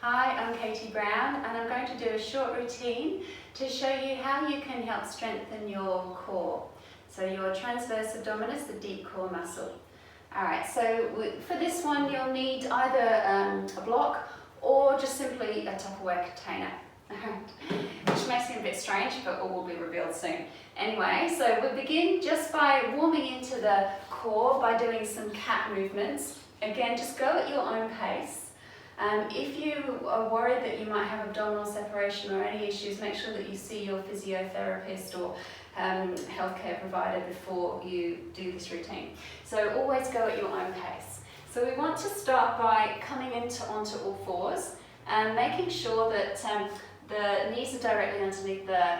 Hi, I'm Katie Brown and I'm going to do a short routine to show you how you can help strengthen your core. So your transverse abdominis, the deep core muscle. Alright, so for this one you'll need either a block or just simply a Tupperware container. Which makes it a bit strange, but all will be revealed soon. Anyway, so we'll begin just by warming into the core by doing some cat movements. Again, just go at your own pace. If you are worried that you might have abdominal separation or any issues, make sure that you see your physiotherapist or healthcare provider before you do this routine. So always go at your own pace. So we want to start by coming onto all fours and making sure that the knees are directly underneath the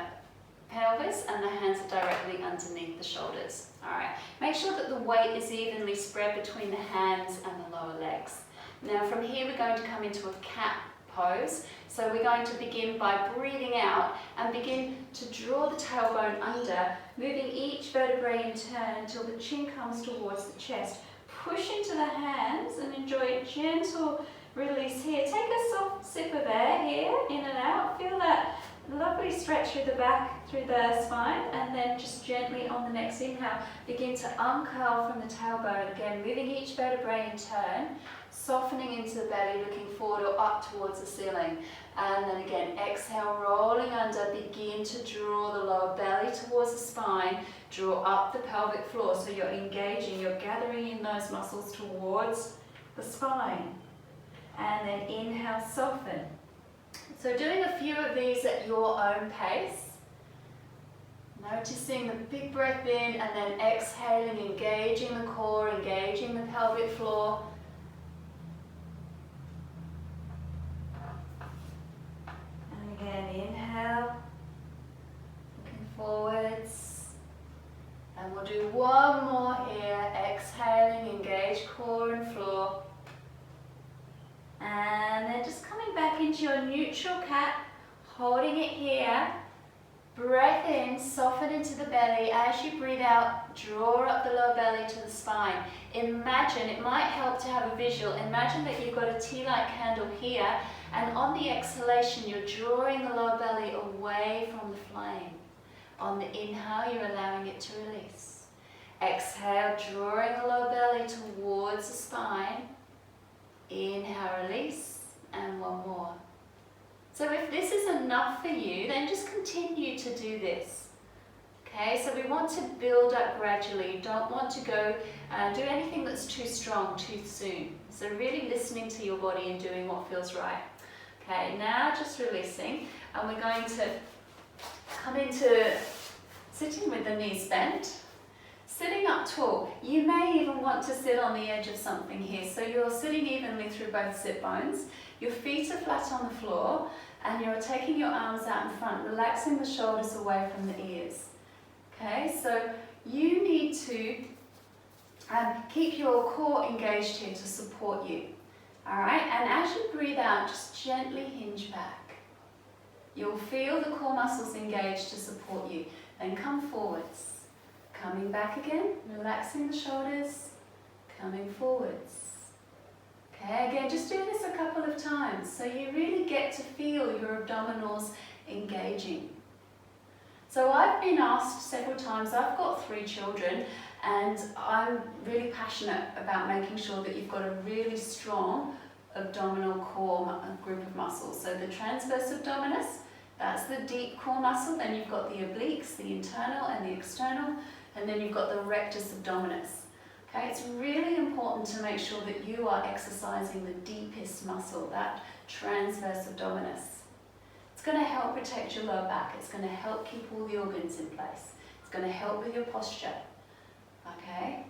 pelvis and the hands are directly underneath the shoulders. Alright, make sure that the weight is evenly spread between the hands and the lower legs. Now from here we're going to come into a cat pose. So we're going to begin by breathing out and begin to draw the tailbone under, moving each vertebrae in turn until the chin comes towards the chest. Push into the hands and enjoy a gentle release here. Take a soft sip of air here, in and out. Feel that lovely stretch through the back, through the spine, and then just gently on the next inhale, begin to uncurl from the tailbone. Again, moving each vertebrae in turn, softening into the belly, looking forward or up towards the ceiling. And then again, exhale, rolling under, begin to draw the lower belly towards the spine, draw up the pelvic floor. So you're engaging, you're gathering in those muscles towards the spine. And then inhale, soften. So doing a few of these at your own pace. Noticing the big breath in and then exhaling, engaging the core, engaging the pelvic floor. And again, inhale, looking forwards. And we'll do one more here, exhaling, engage core and floor. And then just coming back into your neutral cat, holding it here. Breath in, soften into the belly. As you breathe out, draw up the lower belly to the spine. Imagine, it might help to have a visual, imagine that you've got a tea-light candle here, and on the exhalation you're drawing the lower belly away from the flame. On the inhale you're allowing it to release. Exhale, drawing the lower belly towards the spine. Inhale, release, and one more. So if this is enough for you, then just continue to do this. Okay, so we want to build up gradually. You don't want to go and do anything that's too strong too soon. So really listening to your body and doing what feels right. Okay, now just releasing, and we're going to come into sitting with the knees bent. Sitting up tall, you may even want to sit on the edge of something here. So you're sitting evenly through both sit bones, your feet are flat on the floor, and you're taking your arms out in front, relaxing the shoulders away from the ears. Okay, so you need to keep your core engaged here to support you. Alright, and as you breathe out, just gently hinge back. You'll feel the core muscles engaged to support you. Then come forwards. Coming back again, relaxing the shoulders, coming forwards. Okay, again, just do this a couple of times so you really get to feel your abdominals engaging. So I've been asked several times, I've got 3 children, and I'm really passionate about making sure that you've got a really strong abdominal core group of muscles. So the transverse abdominis, that's the deep core muscle, then you've got the obliques, the internal and the external, and then you've got the rectus abdominis. Okay, it's really important to make sure that you are exercising the deepest muscle, that transverse abdominis. It's going to help protect your lower back. It's going to help keep all the organs in place. It's going to help with your posture. Okay,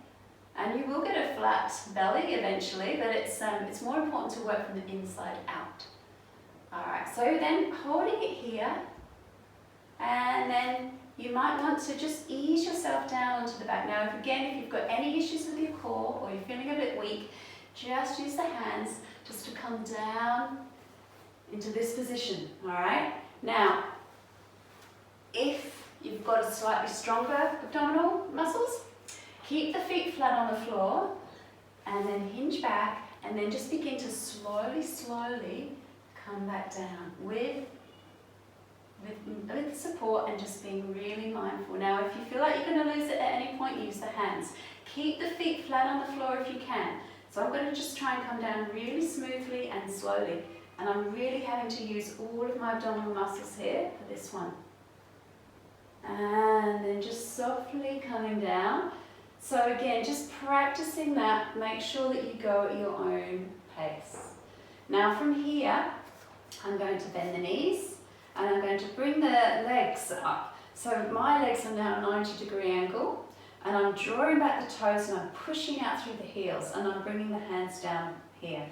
and you will get a flat belly eventually, but it's more important to work from the inside out. All right, so then holding it here, and then you might want to just ease yourself down onto the back. Now, if you've got any issues with your core or you're feeling a bit weak, just use the hands just to come down into this position, all right? Now, if you've got a slightly stronger abdominal muscles, keep the feet flat on the floor and then hinge back and then just begin to slowly come back down with support and just being really mindful. Now if you feel like you're going to lose it at any point, use the hands. Keep the feet flat on the floor if you can. So I'm going to just try and come down really smoothly and slowly. And I'm really having to use all of my abdominal muscles here for this one. And then just softly coming down. So again, just practicing that, make sure that you go at your own pace. Now from here, I'm going to bend the knees and I'm going to bring the legs up. So my legs are now at a 90-degree angle and I'm drawing back the toes and I'm pushing out through the heels and I'm bringing the hands down here,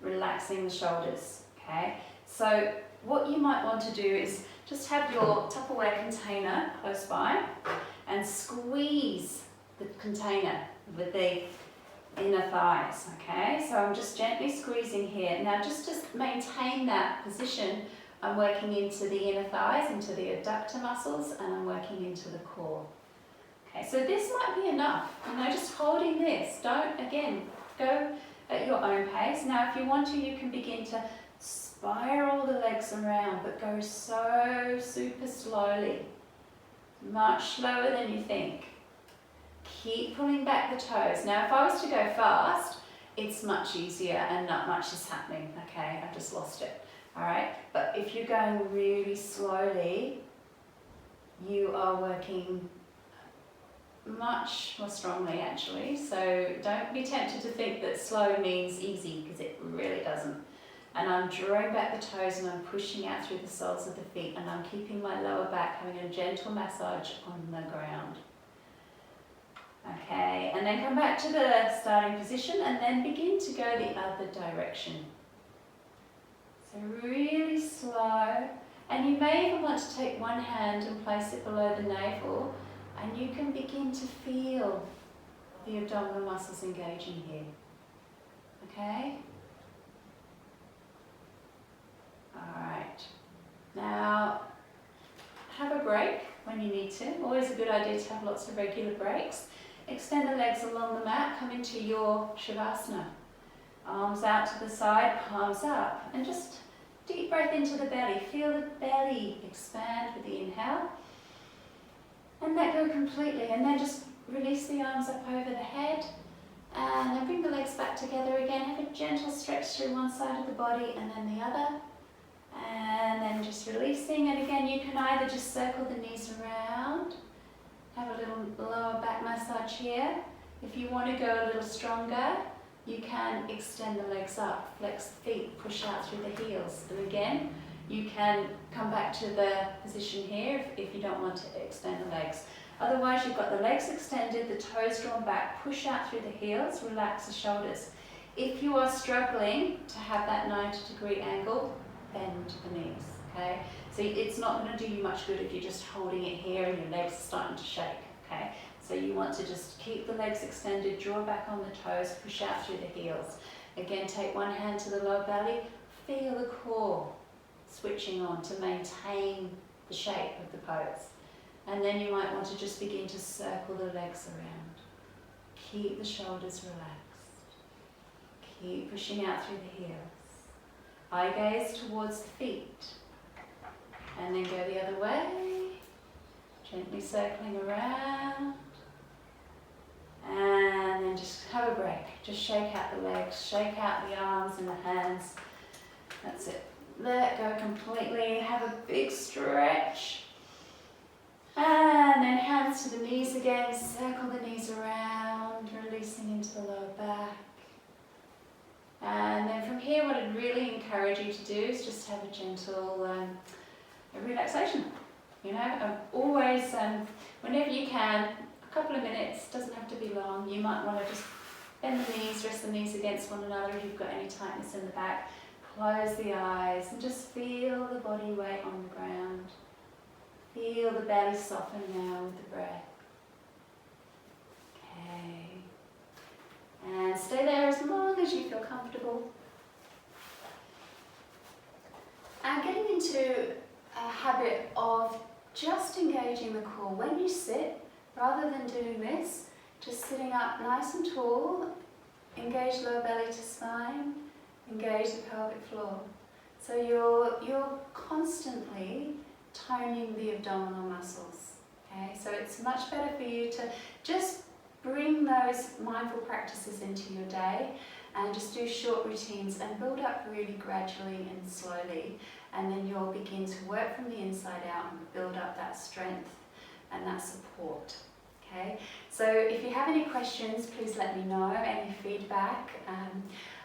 relaxing the shoulders, okay? So what you might want to do is just have your Tupperware container close by and squeeze the container with the inner thighs, okay? So I'm just gently squeezing here. Now just to maintain that position, I'm working into the inner thighs, into the adductor muscles, and I'm working into the core. Okay, so this might be enough, you know, just holding this. Don't, again, go at your own pace. Now if you want to, you can begin to spiral the legs around, but go so super slowly, much slower than you think. Keep pulling back the toes. Now if I was to go fast, it's much easier and not much is happening. Okay, I've just lost it. All right, but if you're going really slowly, you are working much more strongly actually. So don't be tempted to think that slow means easy, because it really doesn't. And I'm drawing back the toes and I'm pushing out through the soles of the feet and I'm keeping my lower back, having a gentle massage on the ground. Okay, and then come back to the starting position and then begin to go the other direction. So really slow, and you may even want to take one hand and place it below the navel and you can begin to feel the abdominal muscles engaging here. Okay? Alright, now have a break when you need to. Always a good idea to have lots of regular breaks. Extend the legs along the mat, come into your Shavasana. Arms out to the side, palms up, and just deep breath into the belly. Feel the belly expand with the inhale. And let go completely, and then just release the arms up over the head. And then bring the legs back together again. Have a gentle stretch through one side of the body and then the other. And then just releasing, and again you can either just circle the knees around, have a little lower back massage here. If you want to go a little stronger, you can extend the legs up, flex the feet, push out through the heels. And again, you can come back to the position here if you don't want to extend the legs. Otherwise, you've got the legs extended, the toes drawn back, push out through the heels, relax the shoulders. If you are struggling to have that 90-degree angle, bend the knees, okay? So it's not going to do you much good if you're just holding it here and your legs are starting to shake, okay? So you want to just keep the legs extended, draw back on the toes, push out through the heels. Again, take one hand to the lower belly, feel the core switching on to maintain the shape of the pose. And then you might want to just begin to circle the legs around. Keep the shoulders relaxed. Keep pushing out through the heels. Eye gaze towards the feet. And then go the other way. Gently circling around. And then just have a break. Just shake out the legs, shake out the arms and the hands. That's it. Let go completely. Have a big stretch. And then hands to the knees again. Circle the knees around, releasing into the lower back. And then from here, what I'd really encourage you to do is just have a gentle relaxation. You know, always, whenever you can, a couple of minutes, doesn't have to be long. You might want to just bend the knees, rest the knees against one another if you've got any tightness in the back. Close the eyes and just feel the body weight on the ground. Feel the belly soften now with the breath. Okay. And stay there as long as you feel comfortable. And getting into a habit of just engaging the core. When you sit, rather than doing this, just sitting up nice and tall, engage lower belly to spine, engage the pelvic floor. So you're constantly toning the abdominal muscles. Okay, so it's much better for you to just bring those mindful practices into your day and just do short routines and build up really gradually and slowly, and then you'll begin to work from the inside out and build up that strength and that support. Okay, so if you have any questions, please let me know, any feedback.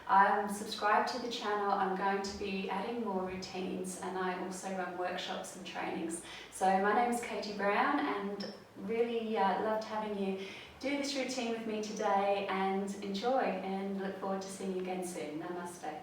I'm subscribed to the channel. I'm going to be adding more routines, and I also run workshops and trainings. So my name is Katie Brown, and really loved having you do this routine with me today, and enjoy, and look forward to seeing you again soon. Namaste.